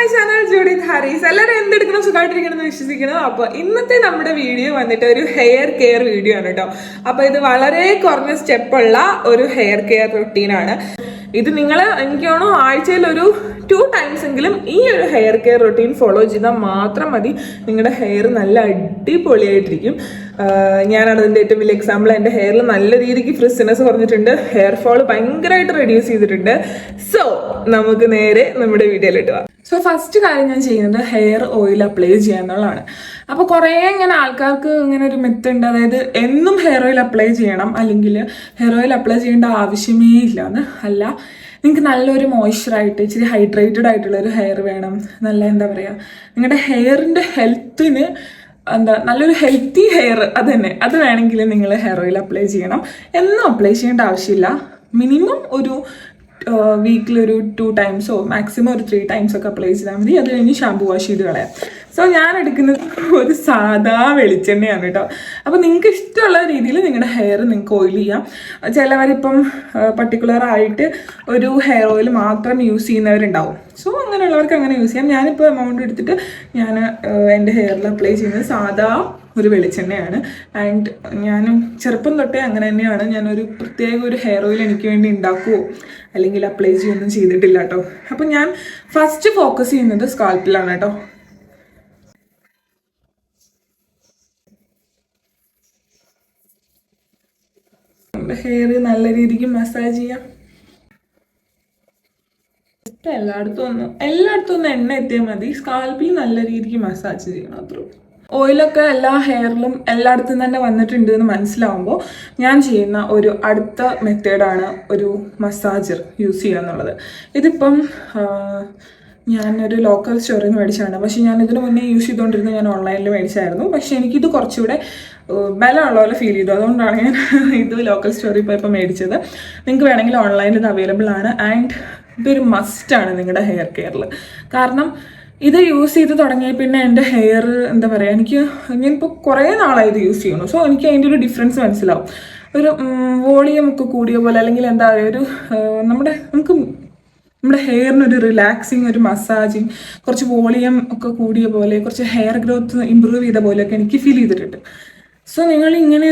My channel Judith Haris. എല്ലാവരും എന്തെടുക്കണം, സുഖമായിട്ടിരിക്കണം വിശ്വസിക്കണം. അപ്പോൾ ഇന്നത്തെ നമ്മുടെ വീഡിയോ വന്നിട്ട് ഒരു ഹെയർ കെയർ വീഡിയോ ആണ് കേട്ടോ. അപ്പോൾ ഇത് വളരെ കുറഞ്ഞ സ്റ്റെപ്പുള്ള ഒരു ഹെയർ കെയർ റുട്ടീനാണ്. ഇത് നിങ്ങൾ എനിക്ക് തോന്നുന്നു ആഴ്ചയിൽ ഒരു 2 times എങ്കിലും ഈ ഒരു ഹെയർ കെയർ റുട്ടീൻ ഫോളോ ചെയ്താൽ മാത്രം മതി നിങ്ങളുടെ ഹെയർ നല്ല അടിപൊളിയായിട്ടിരിക്കും. ഞാനാണ് അതിൻ്റെ ഏറ്റവും വലിയ എക്സാമ്പിൾ. എൻ്റെ ഹെയറിൽ നല്ല രീതിക്ക് ഫ്രിസിനെസ് കുറഞ്ഞിട്ടുണ്ട്, ഹെയർ ഫോൾ ഭയങ്കരമായിട്ട് റെഡ്യൂസ് ചെയ്തിട്ടുണ്ട്. സോ നമുക്ക് നേരെ നമ്മുടെ വീഡിയോയിലിട്ട് പോവാം. സോ ഫസ്റ്റ് കാര്യം ഞാൻ ചെയ്യുന്നത് ഹെയർ ഓയിൽ അപ്ലൈ ചെയ്യുക എന്നുള്ളതാണ്. അപ്പോൾ കുറേ ഇങ്ങനെ ആൾക്കാർക്ക് ഇങ്ങനെ ഒരു മെത്ത് ഉണ്ട്, അതായത് എന്നും ഹെയർ ഓയിൽ അപ്ലൈ ചെയ്യണം, അല്ലെങ്കിൽ ഹെയർ ഓയിൽ അപ്ലൈ ചെയ്യേണ്ട ആവശ്യമേ ഇല്ല എന്ന്. അല്ല, നിങ്ങൾക്ക് നല്ലൊരു മോയ്സ്ചറായിട്ട് ഇച്ചിരി ഹൈഡ്രേറ്റഡ് ആയിട്ടുള്ളൊരു ഹെയർ വേണം, നല്ല എന്താ പറയുക നിങ്ങളുടെ ഹെയറിൻ്റെ ഹെൽത്തിന് നല്ലൊരു ഹെൽത്തി ഹെയർ അത് വേണമെങ്കിൽ നിങ്ങൾ ഹെയർ ഓയിൽ അപ്ലൈ ചെയ്യണം. എന്നും അപ്ലൈ ചെയ്യേണ്ട ആവശ്യമില്ല. മിനിമം ഒരു വീക്കിൽ ഒരു 2 times മാക്സിമം ഒരു 3 times ഒക്കെ അപ്ലൈ ചെയ്താൽ മതി. അത് കഴിഞ്ഞ് ഷാമ്പു വാഷ് ചെയ്ത് കളയാം. സോ ഞാൻ എടുക്കുന്നത് ഒരു സാധാ വെളിച്ചെണ്ണയാണ് കേട്ടോ. അപ്പോൾ നിങ്ങൾക്ക് ഇഷ്ടമുള്ള രീതിയിൽ നിങ്ങളുടെ ഹെയർ നിങ്ങൾക്ക് ഓയിൽ ചെയ്യാം. ചിലവരിപ്പം പർട്ടിക്കുലർ ആയിട്ട് ഒരു ഹെയർ ഓയിൽ മാത്രം യൂസ് ചെയ്യുന്നവരുണ്ടാവും. സോ അങ്ങനെയുള്ളവർക്ക് അങ്ങനെ യൂസ് ചെയ്യാം. ഞാനിപ്പോൾ എമൗണ്ട് എടുത്തിട്ട് ഞാൻ എൻ്റെ ഹെയറിൽ അപ്ലൈ ചെയ്യുന്നത് സാധാ ഒരു വെളിച്ചെണ്ണയാണ്. ആൻഡ് ഞാൻ ചെറുപ്പം തൊട്ടേ അങ്ങനെ തന്നെയാണ്. ഞാനൊരു പ്രത്യേക ഒരു ഹെയർ ഓയിൽ എനിക്ക് വേണ്ടി ഉണ്ടാക്കുമോ അല്ലെങ്കിൽ അപ്ലൈ ചെയ്യുകയൊന്നും ചെയ്തിട്ടില്ല കേട്ടോ. അപ്പം ഞാൻ ഫസ്റ്റ് ഫോക്കസ് ചെയ്യുന്നത് സ്കാൽപ്പിലാണ് കേട്ടോ. ഹെയർ നല്ല രീതിക്ക് മസാജ് ചെയ്യാം. എല്ലായിടത്തും ഒന്ന് എണ്ണ എത്തിയാൽ മതി. സ്കാൽപ്പിൽ നല്ല രീതിക്ക് മസാജ് ചെയ്യണം, അത്രയും. ഓയിലൊക്കെ എല്ലാ ഹെയറിലും എല്ലായിടത്തും തന്നെ വന്നിട്ടുണ്ട് എന്ന് മനസ്സിലാവുമ്പോൾ ഞാൻ ചെയ്യുന്ന ഒരു അടുത്ത മെത്തേഡാണ് ഒരു മസാജർ യൂസ് ചെയ്യുക എന്നുള്ളത്. ഇതിപ്പം ഞാനൊരു ലോക്കൽ സ്റ്റോറിൽ നിന്ന് മേടിച്ചതാണ്. പക്ഷേ ഞാൻ ഇതിന് മുന്നേ യൂസ് ചെയ്തുകൊണ്ടിരുന്നത് ഞാൻ ഓൺലൈനിൽ മേടിച്ചായിരുന്നു. പക്ഷേ എനിക്കിത് കുറച്ചുകൂടെ ബലമുള്ള പോലെ ഫീൽ ചെയ്തു. അതുകൊണ്ടാണ് ഞാൻ ഇത് ലോക്കൽ സ്റ്റോറിൽ പോയപ്പോൾ മേടിച്ചത്. നിങ്ങൾക്ക് വേണമെങ്കിൽ ഓൺലൈനിൽ ഇത് അവൈലബിൾ ആണ്. ആൻഡ് ഇതൊരു മസ്റ്റാണ് നിങ്ങളുടെ ഹെയർ കെയറിൽ. കാരണം ഇത് യൂസ് ചെയ്ത് തുടങ്ങിയ പിന്നെ എൻ്റെ ഹെയർ എന്താ പറയുക, ഞാനിപ്പോൾ കുറേ നാളായി ഇത് യൂസ് ചെയ്യണം. സോ എനിക്ക് അതിൻ്റെ ഒരു ഡിഫറൻസ് മനസ്സിലാവും. ഒരു വോളിയം ഒക്കെ കൂടിയ പോലെ, അല്ലെങ്കിൽ എന്താ പറയുക, ഒരു നമ്മുടെ ഹെയറിനൊരു റിലാക്സിങ്, ഒരു മസാജിങ്, കുറച്ച് വോളിയം ഒക്കെ കൂടിയ പോലെ, കുറച്ച് ഹെയർ ഗ്രോത്ത് ഇമ്പ്രൂവ് ചെയ്ത പോലെയൊക്കെ എനിക്ക് ഫീൽ ചെയ്തിട്ടുണ്ട്. സോ നിങ്ങൾ ഇങ്ങനെ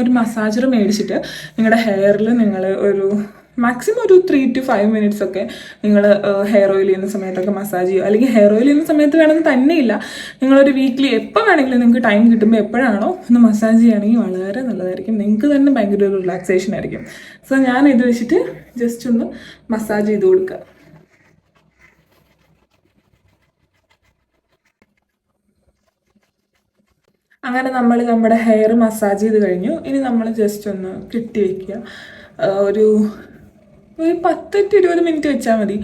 ഒരു മസാജർ മേടിച്ചിട്ട് നിങ്ങളുടെ ഹെയറിൽ നിങ്ങൾ ഒരു മാക്സിമം ഒരു 3 to 5 minutes ഒക്കെ നിങ്ങൾ ഹെയർ ഓയിൽ ചെയ്യുന്ന സമയത്തൊക്കെ മസാജ് ചെയ്യുക. അല്ലെങ്കിൽ ഹെയർ ഓയിൽ ചെയ്യുന്ന സമയത്ത് വേണമെന്ന് തന്നെയില്ല, നിങ്ങളൊരു വീക്കിലി എപ്പോൾ വേണമെങ്കിലും നിങ്ങൾക്ക് ടൈം കിട്ടുമ്പോൾ എപ്പോഴാണോ ഒന്ന് മസാജ് ചെയ്യുകയാണെങ്കിൽ വളരെ നല്ലതായിരിക്കും. നിങ്ങൾക്ക് തന്നെ ഭയങ്കര ഒരു റിലാക്സേഷൻ ആയിരിക്കും. സോ ഞാൻ ഇത് വെച്ചിട്ട് ജസ്റ്റ് ഒന്ന് മസാജ് ചെയ്ത് കൊടുക്കുക. അങ്ങനെ നമ്മൾ നമ്മുടെ ഹെയർ മസാജ് ചെയ്ത് കഴിഞ്ഞു. ഇനി നമ്മൾ ജസ്റ്റ് ഒന്ന് കെട്ടി വയ്ക്കുക. ഒരു 10 to 20 minutes വെച്ചാൽ മതി.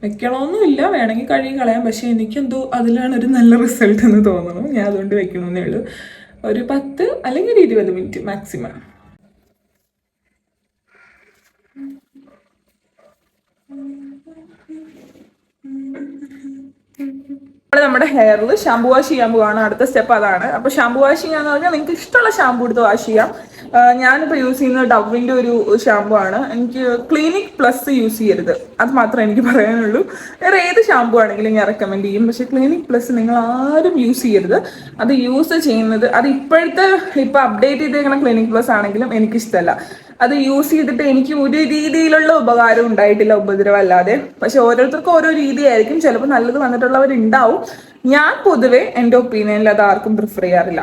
വെക്കണമെന്നില്ല, വേണമെങ്കിൽ കഴുകി കളയാം. പക്ഷേ എനിക്കെന്തോ അതിലാണ് ഒരു നല്ല റിസൾട്ട് എന്ന് തോന്നുന്നു. ഞാൻ അതുകൊണ്ട് വെക്കണമെന്നേ ഉള്ളൂ. ഒരു 10 അല്ലെങ്കിൽ 20 minutes മാക്സിമം. നമ്മുടെ ഹെയറിൽ ഷാമ്പു വാഷ് ചെയ്യാൻ പോവാണ്. അടുത്ത സ്റ്റെപ്പ് അതാണ്. അപ്പോൾ ഷാമ്പു വാഷ് ചെയ്യാന്ന് പറഞ്ഞാൽ നിങ്ങൾക്ക് ഇഷ്ടമുള്ള ഷാമ്പു എടുത്ത് വാഷ് ചെയ്യാം. ഞാനിപ്പോൾ യൂസ് ചെയ്യുന്നത് ഡവിൻ്റെ ഒരു ഷാമ്പു ആണ്. എനിക്ക് ക്ലിനിക് പ്ലസ് യൂസ് ചെയ്യരുത്, അത് മാത്രമേ എനിക്ക് പറയാനുള്ളൂ. വേറെ ഏത് ഷാമ്പു ആണെങ്കിലും ഞാൻ റെക്കമെൻഡ് ചെയ്യും. പക്ഷേ ക്ലിനിക് പ്ലസ് നിങ്ങൾ ആരും യൂസ് ചെയ്യരുത്. അത് യൂസ് ചെയ്യുന്നത് അത് ഇപ്പോൾ അപ്ഡേറ്റ് ചെയ്തേക്കുന്ന ക്ലിനിക് പ്ലസ് ആണെങ്കിലും എനിക്കിഷ്ടമല്ല. അത് യൂസ് ചെയ്തിട്ട് എനിക്ക് ഒരു രീതിയിലുള്ള ഉപകാരം ഉണ്ടായിട്ടില്ല, ഉപദ്രവമല്ലാതെ. പക്ഷെ ഓരോരുത്തർക്കും ഓരോ രീതിയായിരിക്കും. ചിലപ്പോൾ നല്ലത് വന്നിട്ടുള്ളവരുണ്ടാവും. ഞാൻ പൊതുവെ എൻ്റെ ഒപ്പീനിയനിൽ അത് ആർക്കും പ്രിഫർ ചെയ്യാറില്ല.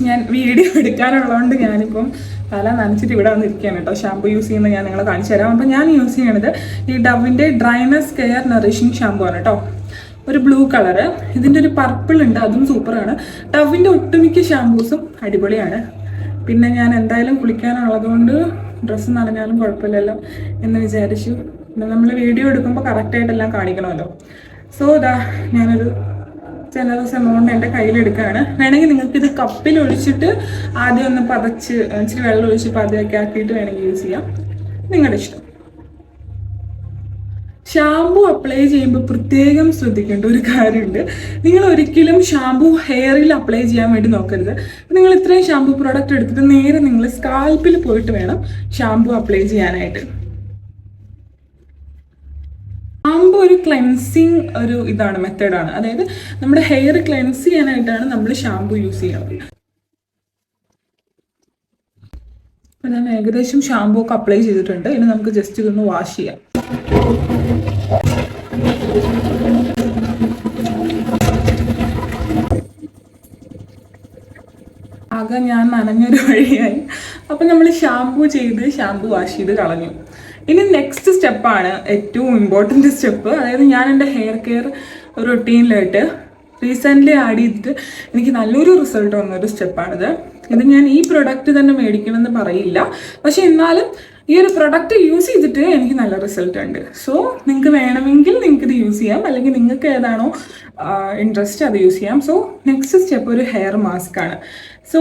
ഞാൻ വീഡിയോ എടുക്കാനുള്ളതുകൊണ്ട് ഞാനിപ്പം തല നനച്ചിട്ട് ഇവിടെ വന്നിരിക്കുകയാണ് കേട്ടോ. ഷാമ്പു യൂസ് ചെയ്യുന്നത് ഞാൻ നിങ്ങളെ കാണിച്ചു തരാം. അപ്പം ഞാൻ യൂസ് ചെയ്യണത് ഈ ഡവിൻ്റെ ഡ്രൈനസ് കെയർ നറിഷിങ് ഷാമ്പു ആണ് കേട്ടോ. ഒരു ബ്ലൂ കളറ്, ഇതിൻ്റെ ഒരു പർപ്പിൾ ഉണ്ട്, അതും സൂപ്പറാണ്. ഡവിൻ്റെ ഒട്ടുമിക്ക ഷാമ്പൂസും അടിപൊളിയാണ്. പിന്നെ ഞാൻ എന്തായാലും കുളിക്കാനുള്ളത് കൊണ്ട് ഡ്രസ്സ് നനഞ്ഞാലും കുഴപ്പമില്ലല്ലോ എന്ന് വിചാരിച്ചു. പിന്നെ നമ്മൾ വീഡിയോ എടുക്കുമ്പോൾ കറക്റ്റായിട്ടെല്ലാം കാണിക്കണമല്ലോ. സോ ഞാനൊരു ജനറസ് എമൗണ്ട് എൻ്റെ കയ്യിലെടുക്കുകയാണ്. വേണമെങ്കിൽ നിങ്ങൾക്കിത് കപ്പിൽ ഒഴിച്ചിട്ട് ആദ്യം ഒന്ന് പതച്ച് ഇച്ചിരി വെള്ളം ഒഴിച്ച് പതയൊക്കെ ആക്കിയിട്ട് വേണമെങ്കിൽ യൂസ് ചെയ്യാം, നിങ്ങളുടെ ഇഷ്ടം. ഷാമ്പു അപ്ലൈ ചെയ്യുമ്പോൾ പ്രത്യേകം ശ്രദ്ധിക്കേണ്ട ഒരു കാര്യമുണ്ട്. നിങ്ങൾ ഒരിക്കലും ഷാമ്പു ഹെയറിൽ അപ്ലൈ ചെയ്യാൻ വേണ്ടി നോക്കരുത്. നിങ്ങൾ ഇത്രയും ഷാമ്പു പ്രോഡക്റ്റ് എടുത്തിട്ട് നേരെ നിങ്ങൾ സ്കാൽപ്പിൽ പോയിട്ട് വേണം ഷാമ്പു അപ്ലൈ ചെയ്യാനായിട്ട്. ഷാമ്പു ഒരു ക്ലെൻസിങ് ഒരു ഇതാണ് മെത്തേഡാണ്. അതായത് നമ്മുടെ ഹെയർ ക്ലെൻസ് ചെയ്യാനായിട്ടാണ് നമ്മൾ ഷാമ്പു യൂസ് ചെയ്യുന്നത്. അപ്പോൾ ഞാൻ ഏകദേശം ഷാമ്പൂ ഒക്കെ അപ്ലൈ ചെയ്തിട്ടുണ്ട്. ഇനി നമുക്ക് ജസ്റ്റ് ഇതൊന്ന് വാഷ് ചെയ്യാം. ആകെ ഞാൻ നനഞ്ഞൊരു വഴിയായി. അപ്പം നമ്മൾ ഷാമ്പൂ വാഷ് ചെയ്ത് കളഞ്ഞു. ഇനി നെക്സ്റ്റ് സ്റ്റെപ്പാണ് ഏറ്റവും ഇമ്പോർട്ടൻറ്റ് സ്റ്റെപ്പ്. അതായത് ഞാൻ എൻ്റെ ഹെയർ കെയർ റൊട്ടീനിലായിട്ട് റീസെൻ്റ്ലി ആഡ് ചെയ്തിട്ട് എനിക്ക് നല്ലൊരു റിസൾട്ട് വന്നൊരു സ്റ്റെപ്പാണിത്. ഇത് ഞാൻ ഈ പ്രൊഡക്റ്റ് തന്നെ മേടിക്കണമെന്ന് പറയില്ല, പക്ഷെ എന്നാലും ഈ ഒരു പ്രൊഡക്റ്റ് യൂസ് ചെയ്തിട്ട് എനിക്ക് നല്ല റിസൾട്ട് ഉണ്ട്. സോ നിങ്ങൾക്ക് വേണമെങ്കിൽ നിങ്ങൾക്ക് ഇത് യൂസ് ചെയ്യാം, അല്ലെങ്കിൽ നിങ്ങൾക്ക് ഏതാണോ ഇൻട്രസ്റ്റ് അത് യൂസ് ചെയ്യാം. സോ നെക്സ്റ്റ് സ്റ്റെപ്പ് ഒരു ഹെയർ മാസ്ക് ആണ്. സോ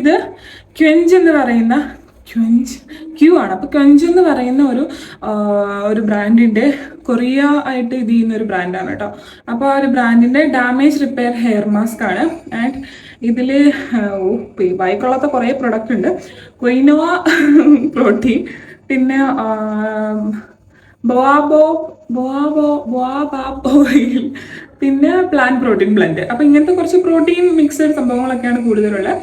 ഇത് ക്വെഞ്ച് എന്ന് പറയുന്ന ക്യൂ ആണ്. അപ്പോൾ ക്വെഞ്ച് എന്ന് പറയുന്ന ഒരു ബ്രാൻഡിൻ്റെ കൊറിയ ആയിട്ട് ഇത് ചെയ്യുന്ന ഒരു ബ്രാൻഡാണ് കേട്ടോ. അപ്പോൾ ആ ഒരു ബ്രാൻഡിൻ്റെ ഡാമേജ് റിപ്പയർ ഹെയർ മാസ്ക് ആണ്. ആൻഡ് ഇതിൽ വായിക്കൊള്ളാത്ത കുറേ പ്രൊഡക്റ്റ് ഉണ്ട്. ക്വിനോവ പ്രോട്ടീൻ, പിന്നെ ഓയിൽ, പിന്നെ പ്ലാന്റ് പ്രോട്ടീൻ ബ്ലെൻഡ്. അപ്പോൾ ഇങ്ങനത്തെ കുറച്ച് പ്രോട്ടീൻ മിക്സഡ് സംഭവങ്ങളൊക്കെയാണ് കൂടുതലുള്ളത്.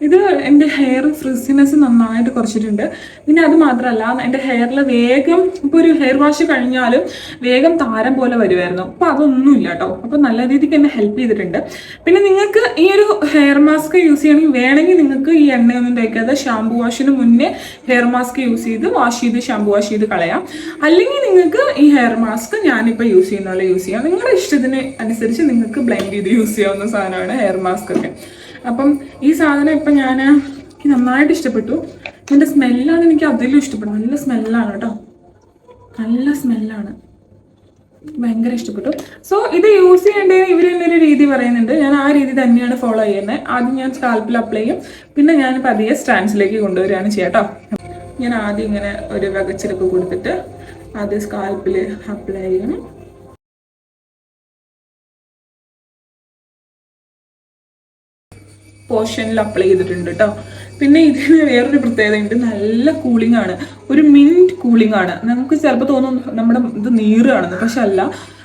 ഇത് എൻ്റെ ഹെയർ ഫ്രിസിനെസ് നന്നായിട്ട് കുറച്ചിട്ടുണ്ട്. പിന്നെ അത് മാത്രമല്ല, എൻ്റെ ഹെയറിൽ വേഗം ഇപ്പോൾ ഒരു ഹെയർ വാഷ് കഴിഞ്ഞാലും വേഗം താരം പോലെ വരുമായിരുന്നു. അപ്പോൾ അതൊന്നുമില്ല കേട്ടോ. അപ്പോൾ നല്ല രീതിക്ക് എന്നെ ഹെൽപ്പ് ചെയ്തിട്ടുണ്ട്. പിന്നെ നിങ്ങൾക്ക് ഈ ഒരു ഹെയർ മാസ്ക് യൂസ് ചെയ്യണമെങ്കിൽ വേണമെങ്കിൽ നിങ്ങൾക്ക് ഈ എണ്ണയൊന്നും തേക്കാതെ ഷാമ്പു വാഷിന് മുന്നേ ഹെയർ മാസ്ക് യൂസ് ചെയ്ത് ഷാമ്പു വാഷ് ചെയ്ത് കളയാം. അല്ലെങ്കിൽ നിങ്ങൾക്ക് ഈ ഹെയർ മാസ്ക് ഞാനിപ്പോൾ യൂസ് ചെയ്യുന്ന പോലെ യൂസ് ചെയ്യാം. നിങ്ങളുടെ ഇഷ്ടത്തിന് അനുസരിച്ച് നിങ്ങൾക്ക് ബ്ലെൻഡ് ചെയ്ത് യൂസ് ചെയ്യാവുന്ന സാധനമാണ് ഹെയർ മാസ്ക് ഒക്കെ. അപ്പം ഈ സാധനം ഇപ്പം എനിക്ക് നന്നായിട്ട് ഇഷ്ടപ്പെട്ടു. ഇതിൻ്റെ സ്മെല്ലാണ് എനിക്ക് അതിലും ഇഷ്ടപ്പെട്ടു. നല്ല സ്മെല്ലാണ് കേട്ടോ, നല്ല സ്മെല്ലാണ്, ഭയങ്കര ഇഷ്ടപ്പെട്ടു. സോ ഇത് യൂസ് ചെയ്യേണ്ടത് ഇവർ തന്നെ ഒരു രീതി പറയുന്നുണ്ട്. ഞാൻ ആ രീതി തന്നെയാണ് ഫോളോ ചെയ്യുന്നത്. ആദ്യം ഞാൻ സ്കാൽപ്പിൽ അപ്ലൈ ചെയ്യും, പിന്നെ ഞാൻ പതിയെ സ്റ്റാൻഡ്സിലേക്ക് കൊണ്ടുവരികയാണ് ചെയ്യാം കേട്ടോ. ഞാൻ ആദ്യം ഇങ്ങനെ ഒരു വകച്ചെടുപ്പ് കൊടുത്തിട്ട് ആദ്യം സ്കാൽപ്പിൽ അപ്ലൈ ചെയ്യണം. പോർഷനിൽ അപ്ലൈ ചെയ്തിട്ടുണ്ട് കേട്ടോ. പിന്നെ ഇതിന് വേറൊരു പ്രത്യേകത ഉണ്ട്, നല്ല കൂളിംഗ് ആണ്, ഒരു മിൻറ്റ് കൂളിംഗ് ആണ്. നമുക്ക് ചിലപ്പോൾ തോന്നും നമ്മുടെ ഇത് നീറാണെന്ന്, പക്ഷെ അല്ല,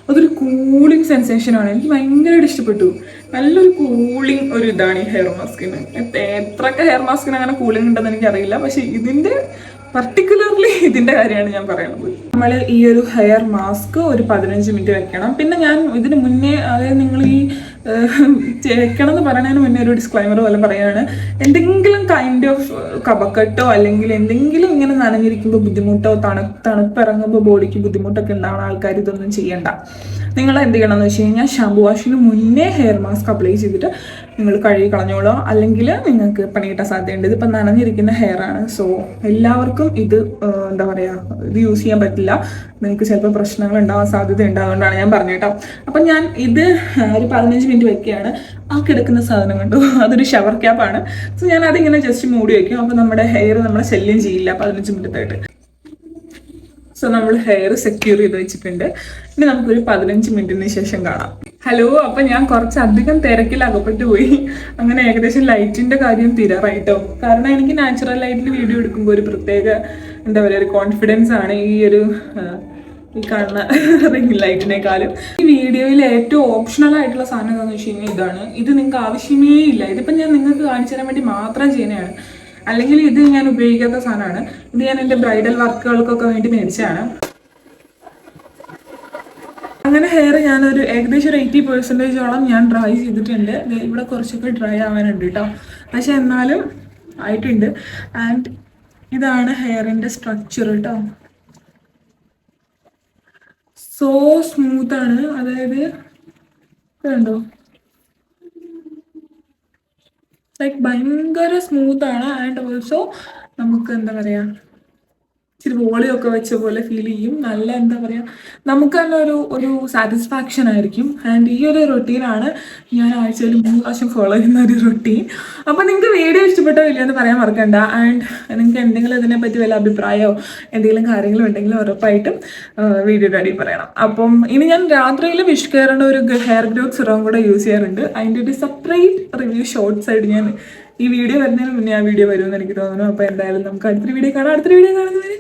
അതൊരു കൂളിംഗ് സെൻസേഷനാണ്. എനിക്ക് ഭയങ്കരമായിട്ട് ഇഷ്ടപ്പെട്ടു. നല്ലൊരു കൂളിംഗ് ഒരു ഇതാണ് ഈ ഹെയർ മാസ്കിന്. എത്രയൊക്കെ ഹെയർ മാസ്കിന് അങ്ങനെ കൂളിംഗ് ഉണ്ടെന്ന് എനിക്കറിയില്ല, പക്ഷെ ഇതിൻ്റെ പർട്ടിക്കുലർലി ഇതിൻ്റെ കാര്യമാണ് ഞാൻ പറയുന്നത്. നമ്മൾ ഈ ഒരു ഹെയർ മാസ്ക് ഒരു 15 മിനിറ്റ് വെക്കണം. പിന്നെ ഞാൻ ഇതിന് മുന്നേ, അതായത് നിങ്ങൾ ഈ വെക്കണം എന്ന് പറയുന്നതിന് മുന്നേ ഒരു ഡിസ്ക്ലൈമർ പോലെ പറയുകയാണ്, എന്തെങ്കിലും കൈൻഡ് ഓഫ് കഫക്കെട്ടോ അല്ലെങ്കിൽ എന്തെങ്കിലും ഇങ്ങനെ നനഞ്ഞിരിക്കുമ്പോൾ ബുദ്ധിമുട്ടോ തണുപ്പിറങ്ങുമ്പോൾ ബോഡിക്ക് ബുദ്ധിമുട്ടൊക്കെ ഉണ്ടാവുന്ന ആൾക്കാർ ഇതൊന്നും ചെയ്യണ്ട. നിങ്ങൾ എന്ത് ചെയ്യണമെന്ന് വെച്ച് കഴിഞ്ഞാൽ ഷാമ്പു വാഷിന് മുന്നേ ഹെയർ മാസ്ക് അപ്ലൈ ചെയ്തിട്ട് നിങ്ങൾ കഴുകി കളഞ്ഞോളൂ, അല്ലെങ്കിൽ നിങ്ങൾക്ക് പണി കിട്ടാൻ സാധ്യതയുണ്ട്. ഇതിപ്പോൾ നനഞ്ഞിരിക്കുന്ന ഹെയർ ആണ്. സോ എല്ലാവർക്കും ഇത് എന്താ പറയുക, ഇത് യൂസ് ചെയ്യാൻ പറ്റില്ല. നിങ്ങൾക്ക് ചിലപ്പോൾ പ്രശ്നങ്ങൾ ഉണ്ടാവാൻ സാധ്യത ഉണ്ട്. അതുകൊണ്ടാണ് ഞാൻ പറഞ്ഞു കേട്ടോ. അപ്പം ഞാൻ ഇത് ഒരു 15 മിനിറ്റ് വെക്കുകയാണ്. ആ കിടക്കുന്ന സാധനം കണ്ടു, അതൊരു ഷവർ ക്യാപ്പാണ്. സോ ഞാൻ അതിങ്ങനെ ജസ്റ്റ് മൂടി വയ്ക്കും. അപ്പോൾ നമ്മുടെ ഹെയർ നമ്മളെ ശല്യം ചെയ്യില്ല 15 മിനിറ്റായിട്ട്. സോ നമ്മൾ ഹെയർ സെക്യൂർ ചെയ്ത് വെച്ചിട്ടുണ്ട്. ഇനി നമുക്കൊരു 15 മിനിറ്റിന് ശേഷം കാണാം. ഹലോ, അപ്പം ഞാൻ കുറച്ചധികം തിരക്കിൽ അകപ്പെട്ടു പോയി. അങ്ങനെ ഏകദേശം ലൈറ്റിൻ്റെ കാര്യം തീരാറായിട്ടോ. കാരണം എനിക്ക് നാച്ചുറൽ ലൈറ്റിൽ വീഡിയോ എടുക്കുമ്പോൾ ഒരു പ്രത്യേക എന്താ പറയുക, ഒരു കോൺഫിഡൻസ് ആണ് ഈ കാണുന്ന റിംഗ് ലൈറ്റിനേക്കാളും. ഈ വീഡിയോയിൽ ഏറ്റവും ഓപ്ഷണൽ ആയിട്ടുള്ള സാധനം എന്താണെന്ന് വെച്ച് കഴിഞ്ഞാൽ ഇതാണ്. ഇത് നിങ്ങൾക്ക് ആവശ്യമേ ഇല്ല. ഇതിപ്പം ഞാൻ നിങ്ങൾക്ക് കാണിച്ചു തരാൻ വേണ്ടി മാത്രം ചെയ്യുന്നതാണ്. അല്ലെങ്കിൽ ഇത് ഞാൻ ഉപയോഗിക്കാത്ത സാധനമാണ്. ഇത് ഞാൻ എൻ്റെ ബ്രൈഡൽ വർക്കുകൾക്കൊക്കെ വേണ്ടി മേടിച്ചതാണ്. അങ്ങനെ ഹെയർ ഞാനൊരു ഏകദേശം ഒരു 80% ഞാൻ ഡ്രൈ ചെയ്തിട്ടുണ്ട്. ഇവിടെ കുറച്ചൊക്കെ ഡ്രൈ ആവാനുണ്ട് കേട്ടോ, പക്ഷെ എന്നാലും ആയിട്ടുണ്ട്. ആൻഡ് ഇതാണ് ഹെയറിൻ്റെ സ്ട്രക്ചർ കേട്ടോ. സോ സ്മൂത്താണ്, അതായത് കണ്ടോ, ലൈക്ക് ഭയങ്കര സ്മൂത്താണ്. ആൻഡ് ഓൾസോ നമുക്ക് എന്താ പറയുക, ഇച്ചിരി വോളിയൊക്കെ വെച്ച പോലെ ഫീൽ ചെയ്യും. നല്ല എന്താ പറയുക, നമുക്ക് തന്നെ ഒരു സാറ്റിസ്ഫാക്ഷൻ ആയിരിക്കും. ആൻഡ് ഈ ഒരു റൊട്ടീനാണ് ഞാൻ ആഴ്ചയിൽ 3 പ്രാവശ്യം ഫോളോ ചെയ്യുന്ന ഒരു റൊട്ടീൻ. അപ്പോൾ നിങ്ങൾക്ക് വീഡിയോ ഇഷ്ടപ്പെട്ടോ ഇല്ലയെന്ന് പറയാൻ മറക്കണ്ട. ആൻഡ് നിങ്ങൾക്ക് എന്തെങ്കിലും ഇതിനെപ്പറ്റി വല്ല അഭിപ്രായമോ എന്തെങ്കിലും കാര്യങ്ങളും ഉണ്ടെങ്കിൽ ഉറപ്പായിട്ടും വീഡിയോയുടെ അടിയിൽ പറയണം. അപ്പം ഇനി ഞാൻ രാത്രിയിൽ വിഷ് കെയറിൻ്റെ ഒരു ഹെയർ ഗ്രോത്ത് സിറം കൂടെ യൂസ് ചെയ്യാറുണ്ട്. അതിൻ്റെ ഒരു സെപ്പറേറ്റ് റിവ്യൂ ഷോർട്സ് ആയിട്ട് ഞാൻ ഈ വീഡിയോ വരുന്നതിന് മുന്നേ ആ വീഡിയോ വരുമെന്ന് എനിക്ക് തോന്നുന്നു. അപ്പോൾ എന്തായാലും നമുക്ക് അടുത്തൊരു വീഡിയോ കാണാം. അടുത്തൊരു വീഡിയോ കാണുന്നതിന്